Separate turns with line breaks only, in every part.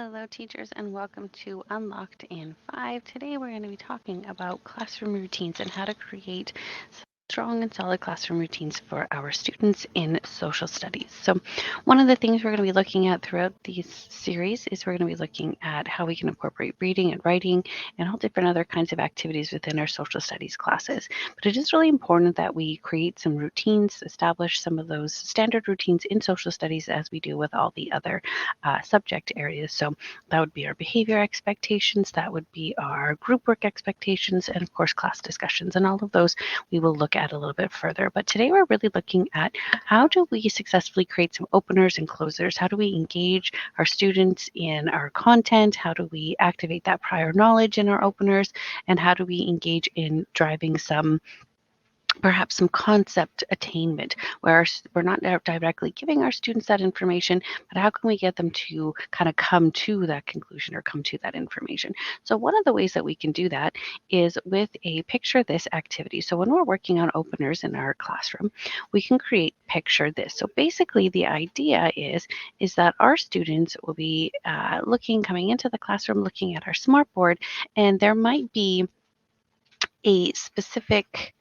Hello, teachers, and welcome to Unlocked in 5. Today, we're going to be talking about classroom routines and how to create strong and solid classroom routines for our students in social studies. So, one of the things we're going to be looking at throughout these series is we're going to be looking at how we can incorporate reading and writing and all different other kinds of activities within our social studies classes. But it is really important that we create some routines, establish some of those standard routines in social studies as we do with all the other subject areas. So, that would be our behavior expectations, that would be our group work expectations, and of course, class discussions. And all of those we will look at a little bit further. But today we're really looking at how do we successfully create some openers and closers? How do we engage our students in our content? How do we activate that prior knowledge in our openers? And how do we engage in driving perhaps some concept attainment where we're not directly giving our students that information, but how can we get them to kind of come to that conclusion or come to that information? So one of the ways that we can do that is with a picture this activity. So when we're working on openers in our classroom, we can create picture this. So basically the idea is that our students will be coming into the classroom, looking at our smartboard, and there might be a specific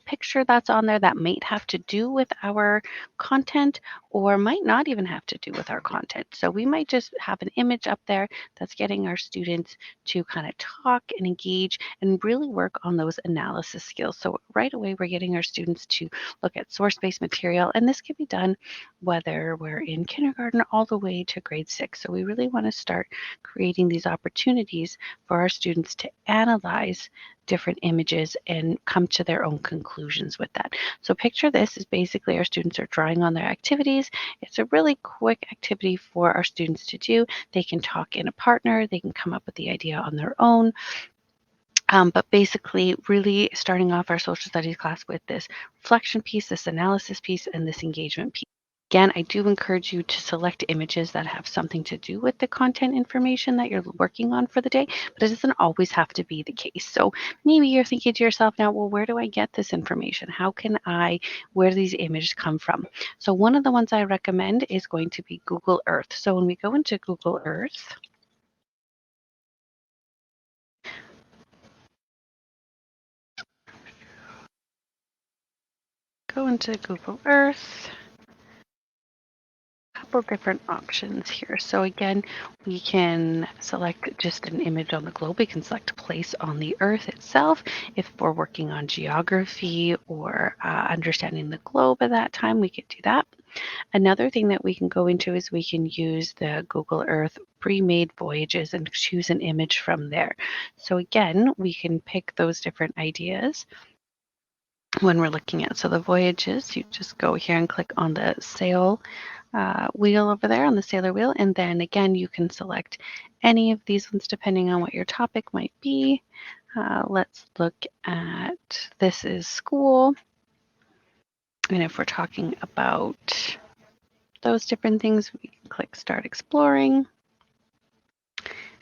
picture that's on there that might have to do with our content or might not even have to do with our content. So we might just have an image up there that's getting our students to kind of talk and engage and really work on those analysis skills. So right away, we're getting our students to look at source-based material, and this can be done whether we're in kindergarten all the way to grade 6. So we really want to start creating these opportunities for our students to analyze different images and come to their own conclusions with that. So picture this is basically our students are drawing on their activities. It's a really quick activity for our students to do. They can talk in a partner, they can come up with the idea on their own. But basically, really starting off our social studies class with this reflection piece, this analysis piece, and this engagement piece. Again, I do encourage you to select images that have something to do with the content information that you're working on for the day, but it doesn't always have to be the case. So maybe you're thinking to yourself now, well, where do I get this information? Where do these images come from? So one of the ones I recommend is going to be Google Earth. So when we go into Google Earth, couple different options here. So again, we can select just an image on the globe. We can select a place on the Earth itself. If we're working on geography or understanding the globe at that time, we could do that. Another thing that we can go into is we can use the Google Earth pre-made voyages and choose an image from there. So again, we can pick those different ideas when we're looking at. So the voyages, you just go here and click on the sail wheel over there on the sailor wheel. And then again, you can select any of these ones depending on what your topic might be. Let's look at this is school. And if we're talking about those different things, we can click start exploring.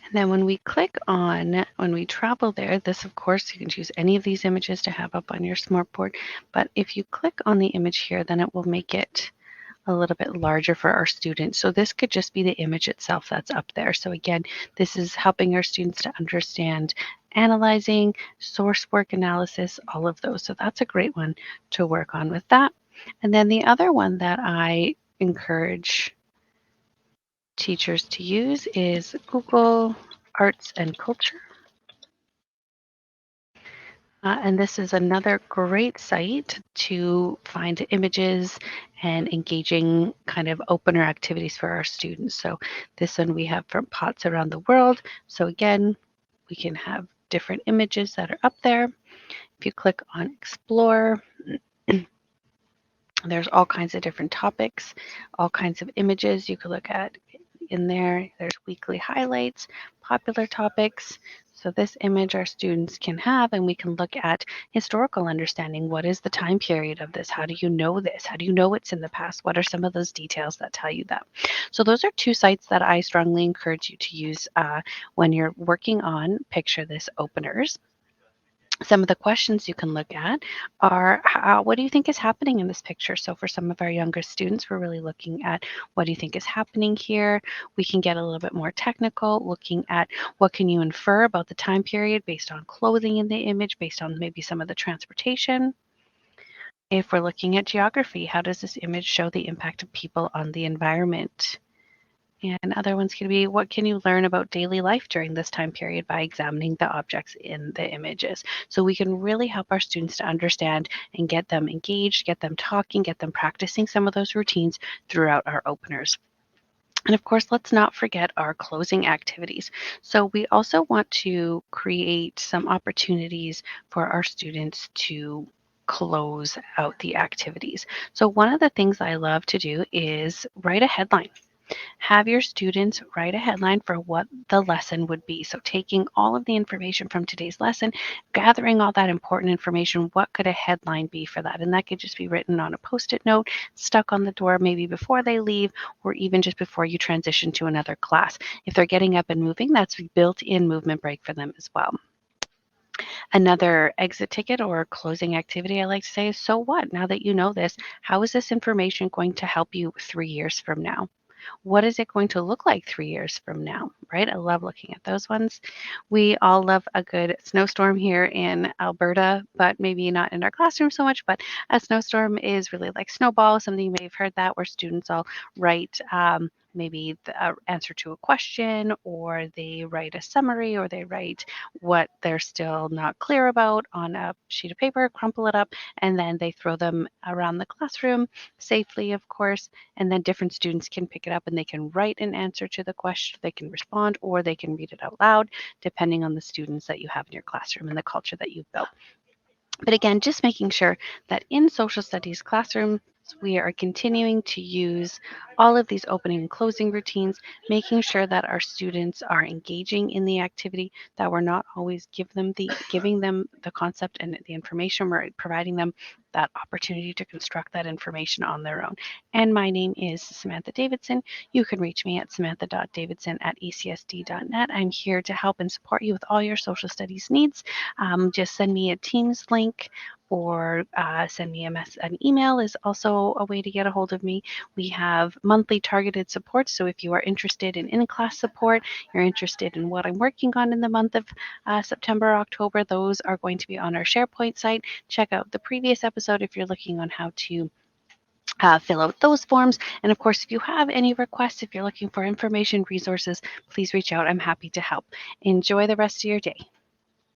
And then when we travel there, this of course, you can choose any of these images to have up on your smartboard. But if you click on the image here, then it will make it a little bit larger for our students. So this could just be the image itself that's up there. So again, this is helping our students to understand analyzing, source work analysis, all of those. So that's a great one to work on with that. And then the other one that I encourage teachers to use is Google Arts and Culture. And this is another great site to find images and engaging kind of opener activities for our students. So this one we have from pots around the world. So again, we can have different images that are up there. If you click on explore, there's all kinds of different topics, all kinds of images you could look at in there. There's weekly highlights, popular topics. So this image our students can have, and we can look at historical understanding. What is the time period of this? How do you know this? How do you know it's in the past? What are some of those details that tell you that? So those are two sites that I strongly encourage you to use when you're working on Picture This openers. Some of the questions you can look at are what do you think is happening in this picture? So for some of our younger students, we're really looking at what do you think is happening here? We can get a little bit more technical, looking at what can you infer about the time period based on clothing in the image, based on maybe some of the transportation. If we're looking at geography, how does this image show the impact of people on the environment? And other ones can be what can you learn about daily life during this time period by examining the objects in the images? So we can really help our students to understand and get them engaged, get them talking, get them practicing some of those routines throughout our openers. And of course, let's not forget our closing activities. So we also want to create some opportunities for our students to close out the activities. So one of the things I love to do is write a headline. Have your students write a headline for what the lesson would be. So, taking all of the information from today's lesson, gathering all that important information, what could a headline be for that? And that could just be written on a post it note, stuck on the door, maybe before they leave, or even just before you transition to another class. If they're getting up and moving, that's built in movement break for them as well. Another exit ticket or closing activity I like to say is so what? Now that you know this, how is this information going to help you 3 years from now? What is it going to look like 3 years from now, right? I love looking at those ones. We all love a good snowstorm here in Alberta, but maybe not in our classroom so much. But a snowstorm is really like snowball, something you may have heard that, where students all write maybe the answer to a question, or they write a summary, or they write what they're still not clear about on a sheet of paper, crumple it up, and then they throw them around the classroom safely, of course, and then different students can pick it up and they can write an answer to the question, they can respond, or they can read it out loud, depending on the students that you have in your classroom and the culture that you've built. But again, just making sure that in social studies classrooms, we are continuing to use all of these opening and closing routines, making sure that our students are engaging in the activity, that we're not always giving them the concept and the information, we're providing them that opportunity to construct that information on their own. And my name is Samantha Davidson. You can reach me at samantha.davidson@ecsd.net. I'm here to help and support you with all your social studies needs. Just send me a Teams link or send me an email is also a way to get a hold of me. We have monthly targeted support. So if you are interested in in-class support, you're interested in what I'm working on in the month of September, October, those are going to be on our SharePoint site. Check out the previous episode if you're looking on how to fill out those forms. And of course, if you have any requests, if you're looking for information, resources, please reach out. I'm happy to help. Enjoy the rest of your day.